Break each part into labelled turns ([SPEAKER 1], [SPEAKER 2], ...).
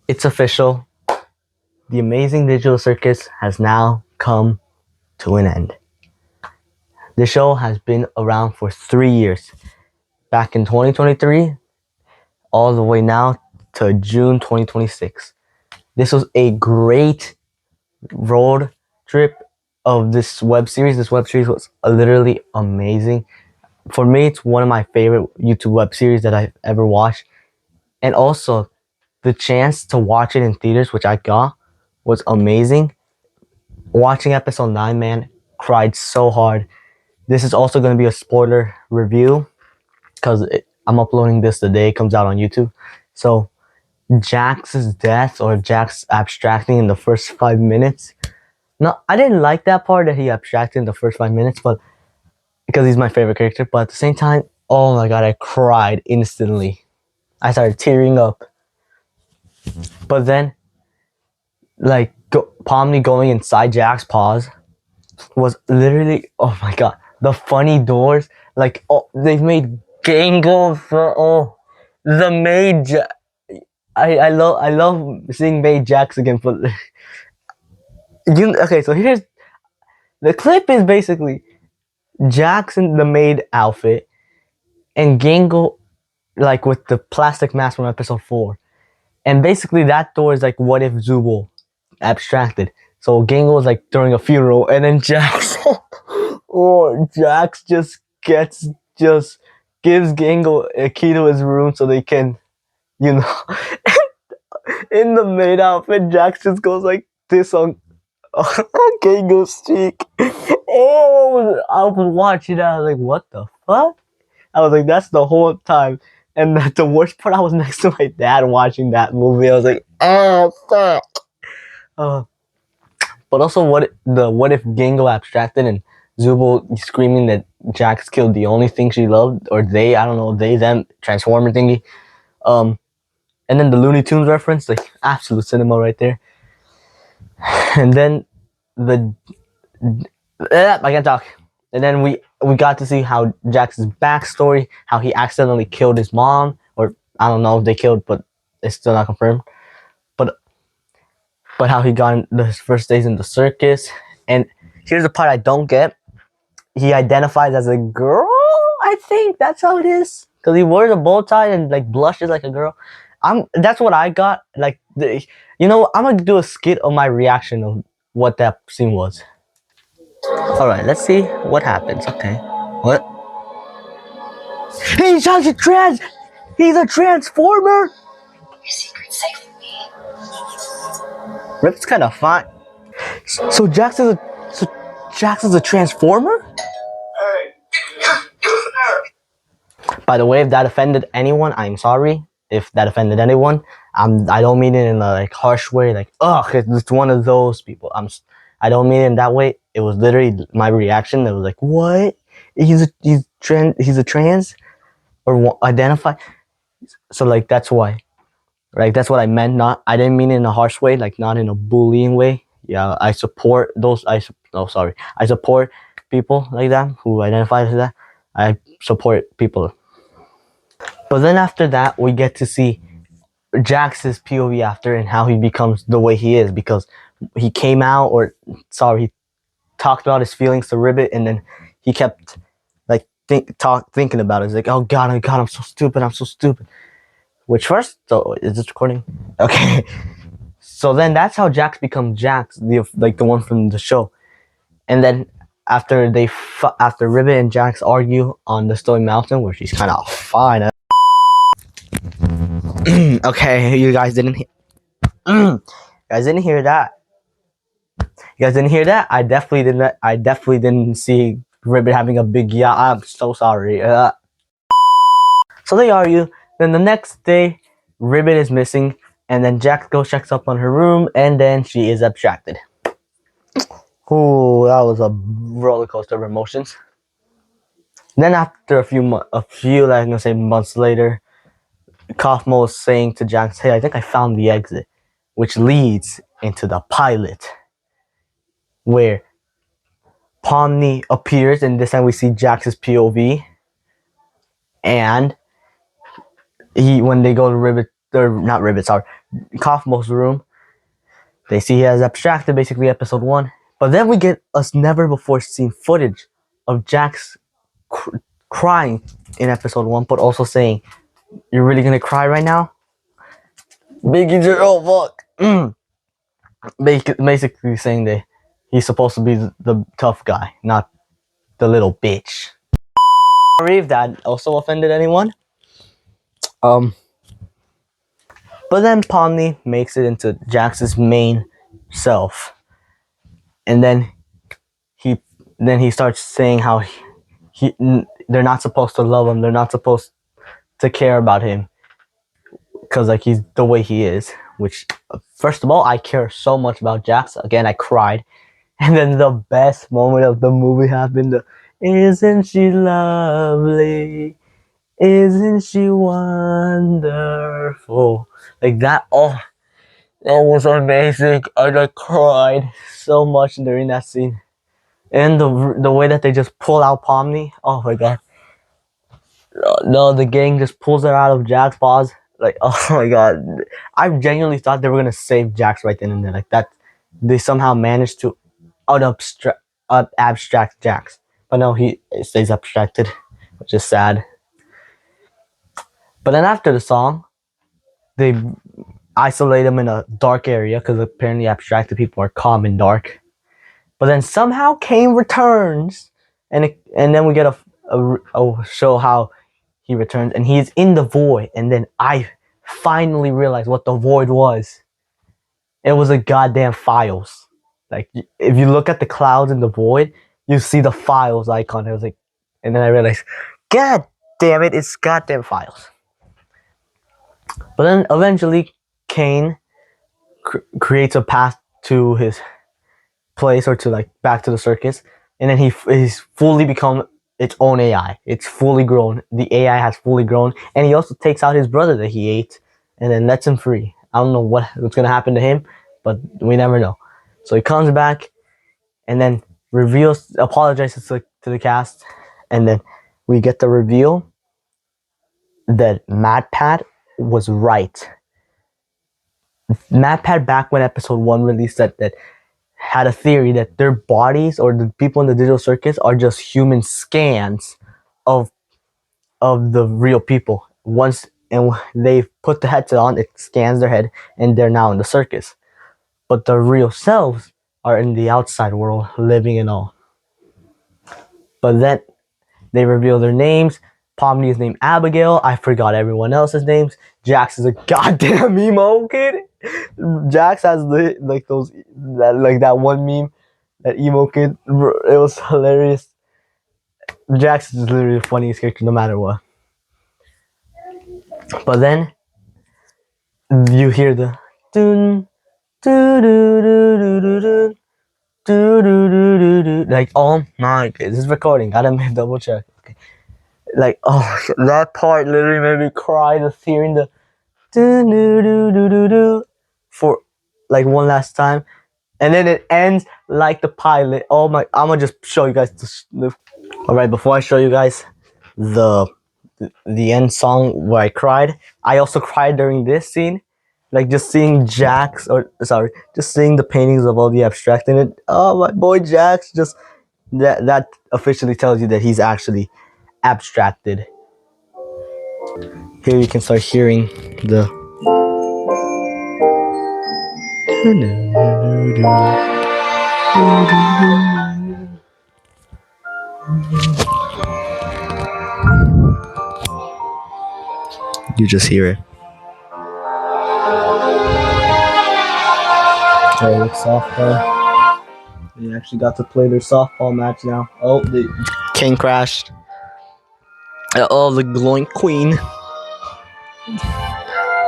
[SPEAKER 1] It's official. The Amazing Digital Circus has now come to an end. The show has been around for 3 years. Back in 2023, all the way now to June 2026. This was a great road trip of this web series. This web series was literally amazing. For me, it's one of my favorite YouTube web series that I've ever watched. And also, the chance to watch it in theaters, which I got, was amazing. Watching episode 9, man, cried so hard. This is also going to be a spoiler review because I'm uploading this the day it comes out on YouTube. So, Jax's death or Jax abstracting in the first 5 minutes. No, I didn't like that part that he abstracted in the first 5 minutes, but because he's my favorite character. But at the same time, oh my god, I cried instantly. I started tearing up. But then, like, Pomni going inside Jack's paws was literally, oh my god, the funny doors. Like, oh, they've made Gangle for, oh, the maid. I love seeing Maid Jax again. But okay, so here's the clip is basically Jax in the maid outfit and Gangle like with the plastic mask from episode 4. And basically that door is like what if Zubul abstracted. So Gangle is like during a funeral and then Jax Jax just gives Gangle a key to his room so they can, you know, in the maid outfit, Jax just goes like this on Gangle's cheek. Oh, I was watching that. I was like, what the fuck? I was like, that's the whole time. And the worst part, I was next to my dad watching that movie. I was like, oh fuck. But also, what if Gangle abstracted and Zubul screaming that Jax killed the only thing she loved, or they, I don't know, they, them, Transformer thingy. And then the Looney Tunes reference, like absolute cinema right there. And then I can't talk. And then we got to see how Jax's backstory, how he accidentally killed his mom, or I don't know if they killed, but it's still not confirmed. But how he got his first days in the circus. And here's the part I don't get. He identifies as a girl, I think that's how it is. Because he wears a bow tie and like blushes like a girl. That's what I got. Like, I'm gonna do a skit of my reaction of what that scene was. Alright, let's see what happens. Okay. What? He's a trans! He's a transformer!
[SPEAKER 2] Your secret's safe with me.
[SPEAKER 1] Rip's kind of fine. So Jax is a transformer? By the way, if that offended anyone, I'm sorry. If that offended anyone, I don't mean it in a like harsh way, like ugh, it's one of those people. I don't mean it in that way. It was literally my reaction. It was like, what? He's a trans or identify. So like that's why. Like that's what I meant. I didn't mean it in a harsh way, like not in a bullying way. Yeah, I support those. I support people like that who identify as that. I support people. But then after that, we get to see Jax's POV after and how he becomes the way he is, because he came out, he talked about his feelings to Ribbit, and then he kept like thinking about it. He's like, oh god, I'm so stupid. Which first, so is this recording? Okay. So then that's how Jax becomes Jax, the one from the show. And then after Ribbit and Jax argue on the Stone Mountain, where she's kind of fine. Okay, you guys didn't hear that. You guys didn't hear that? I definitely didn't see Ribbit having a big yacht. I'm so sorry. So they argue. Then the next day, Ribbit is missing, and then Jax goes checks up on her room, and then she is abstracted. Ooh, that was a roller coaster of emotions. Then after a few months later, Kaufmo is saying to Jax, hey, I think I found the exit, which leads into the pilot, where Pomni appears, and this time we see Jax's POV, and when they go to Kaufmo's room. They see he has abstracted, basically episode 1. But then we get us never before seen footage of Jax crying in episode 1, but also saying, "You're really gonna cry right now?" Biggie, oh fuck. Basically saying that he's supposed to be the tough guy, not the little bitch. Sorry if that also offended anyone. But then Pomni makes it into Jax's main self, and then he starts saying how they're not supposed to love him, they're not supposed to care about him, because like he's the way he is. Which, first of all, I care so much about Jax. Again, I cried, and then the best moment of the movie happened. Isn't she lovely? Isn't she wonderful? Like that. Oh, that was amazing. I like cried so much during that scene, and the way that they just pull out Pomni. Oh my god. No, the gang just pulls her out of Jack's paws. Like, oh my god, I genuinely thought they were gonna save Jax right then and there. Like that, they somehow managed to abstract Jax, but no, he stays abstracted, which is sad. But then after the song, they isolate him in a dark area because apparently abstracted people are calm and dark. But then somehow Kane returns, and then we get a show how he returns, and he's in the void. And then I finally realized what the void was. It was a goddamn files. Like, if you look at the clouds in the void, you see the files icon. I was like, and then I realized, god damn it, it's goddamn files. But then eventually, Kane creates a path to his place, or to like back to the circus, and then he's fully become its own AI. It's fully grown. The AI has fully grown, and he also takes out his brother that he ate, and then lets him free. I don't know what's gonna happen to him, but we never know. So he comes back, and then apologizes to the cast, and then we get the reveal that MatPat was right. MatPat, back when episode 1 released, that had a theory that their bodies, or the people in the digital circus, are just human scans of the real people. Once and they put the headset on, it scans their head, and they're now in the circus. But the real selves are in the outside world, living and all. But then they reveal their names. Pomni is named Abigail. I forgot everyone else's names. Jax is a goddamn emo kid. Jax has that one meme, that emo kid. It was hilarious. Jax is literally the funniest character no matter what. But then you hear the dun doo doo doo doo doo doo doo doo doo doo. Like, oh my god, this is recording. Gotta double check. Okay. Like, oh, that part literally made me cry. Just hearing the doo doo doo doo doo doo for like one last time, and then it ends like the pilot. Oh my! I'm gonna just show you guys all right, before I show you guys the end song where I cried, I also cried during this scene. Like, just seeing Jax, just seeing the paintings of all the abstract in it. Oh, my boy Jax, just that officially tells you that he's actually abstracted. Here you can start hearing the you just hear it. Okay, look, softball. They actually got to play their softball match now. Oh, the king crashed. Oh, the glowing queen.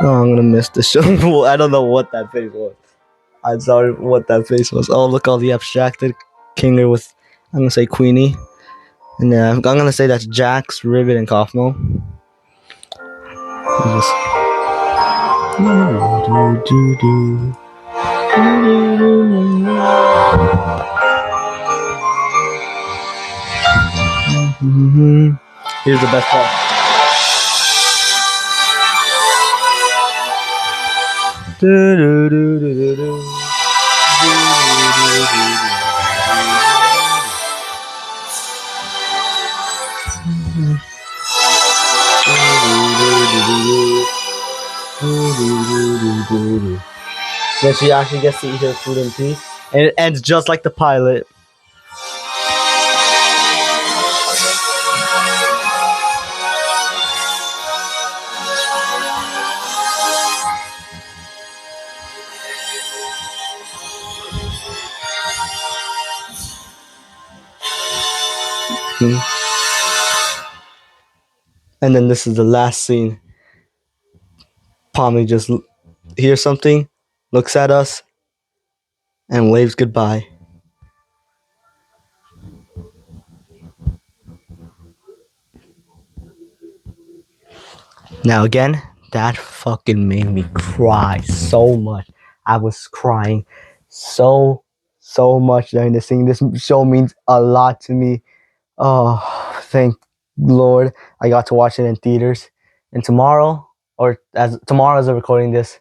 [SPEAKER 1] Oh, I'm gonna miss the show. I don't know what that face was. I'm sorry what that face was. Oh, look, all the abstracted Kinger with, I'm gonna say Queenie. And I'm gonna say that's Jax, Rivet, and Kaufmo. Here's the best part. Then she actually gets to eat her food in peace, and it ends just like the pilot. And then this is the last scene. Pomni just hears something, looks at us, and waves goodbye. Now again, that fucking made me cry so much. I was crying so much during this scene. This show means a lot to me. Oh, thank Lord, I got to watch it in theaters. And tomorrow, as I'm recording this,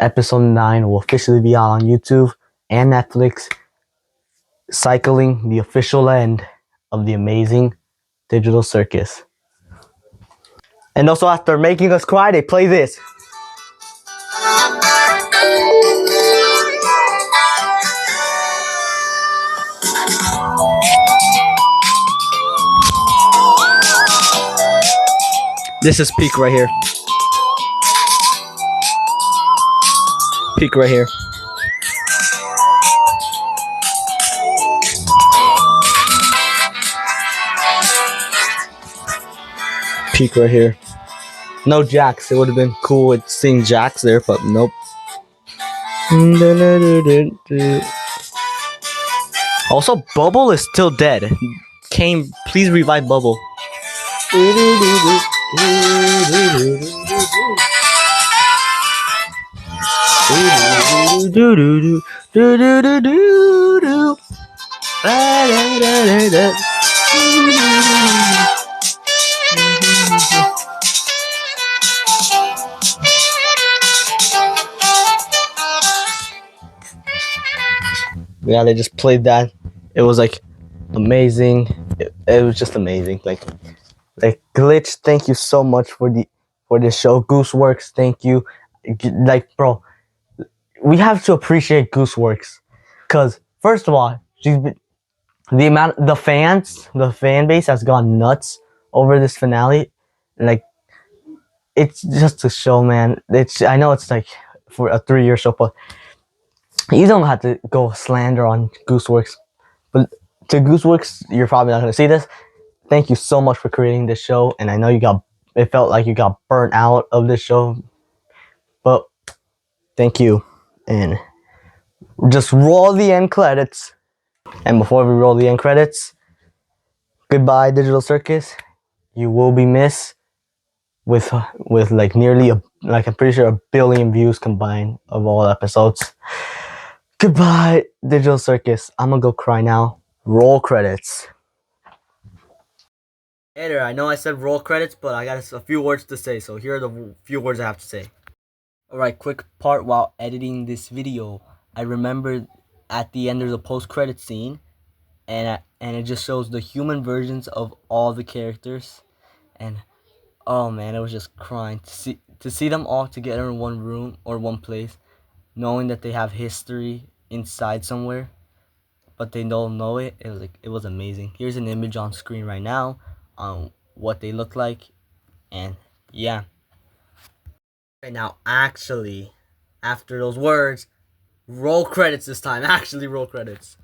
[SPEAKER 1] episode 9 will officially be out on YouTube and Netflix, cycling the official end of the amazing Digital Circus. And also, after making us cry, they play this. This is peak right here. Peak right here. Peak right here. No Jax. It would have been cool with seeing Jax there, but nope. Also, Bubble is still dead. Kane, please revive Bubble. Yeah, they just played that. It was like amazing. It was just amazing. Like Glitch, thank you so much for this show. Gooseworks, thank you. Like, bro, we have to appreciate Gooseworks, because first of all, the fan base has gone nuts over this finale. Like, it's just a show, man. I know it's like for a 3-year show, but you don't have to go slander on Gooseworks. But to Gooseworks, you're probably not going to see this. Thank you so much for creating this show, and I know it felt like you got burnt out of this show, but thank you. And just roll the end credits. And before we roll the end credits, goodbye, Digital Circus. You will be missed with like nearly I'm pretty sure 1 billion views combined of all episodes. Goodbye, Digital Circus. I'm gonna go cry now. Roll credits. Hey there, I know I said roll credits, but I got a few words to say, so here are the few words I have to say. Alright, quick part while editing this video. I remembered at the end there's a post-credit scene, and it just shows the human versions of all the characters, and oh man, it was just crying to see them all together in one room or one place, knowing that they have history inside somewhere, but they don't know it. It was amazing. Here's an image on screen right now on what they look like, and yeah. Okay, now actually, after those words, roll credits this time. Actually, roll credits.